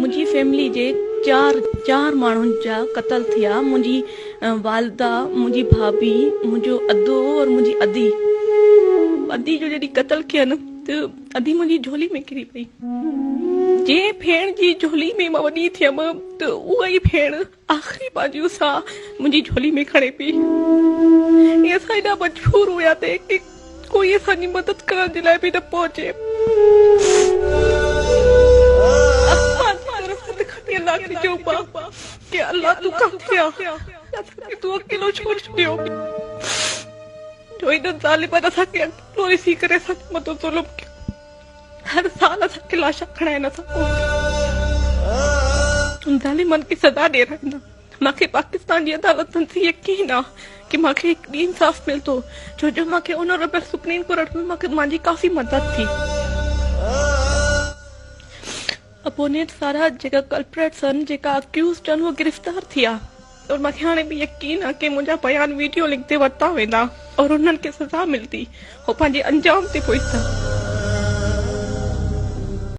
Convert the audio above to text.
मुझी फैमिली जे चार माण्हुनि जा क़त्ल थिया। मुंहिंजी वालदा, मुंहिंजी भाभी, मुंहिंजो अदो और मुंहिंजी अदी जो जॾहिं क़त्ल कया न त अदी मुंहिंजी झोली में किरी पई। जे भेण जी झोली में मां वॾी थियमि त उहा ई भेण आख़िरी बाजू सां मुंहिंजी झोली में खणे पई। असां हेॾा मजबूर हुयासीं कि कोई असांजी मदद करण जे लाइ बि न पहुचे। अल्लाह खे चओ कि अल्लाह तूं किथे आहे, तूं अकेलो छो छॾियो। जो इन ज़ालिमनि असांखे अकेलो ॾिसी करे असांजे मथां ज़ुल्म कयो। हर साल असांखे लाशा खणाइनि असां ज़ालिमनि खे सज़ा ॾियराईंदा। मूंखे पाकिस्तान जी अदालतनि ते यकीन आहे कि मूंखे हिकु ॾींहुं इंसाफ़ मिलंदो, छो जो मूंखे ऑनरेबल सुप्रीम कोर्ट में मुंहिंजी काफ़ी मदद थी। अपोनेंट सारा जेका कल्प्रेट्स आहिनि, जेका अक्यूज़्ड आहिनि, उहे गिरफ़्तार थिया और मूंखे हाणे बि यकीन आहे कि मुंहिंजा बयान वीडियो लिंक ते वरिता वेंदा और उन्हनि खे सज़ा मिलंदी। हो पंहिंजे अंजाम ते पहुचंदा।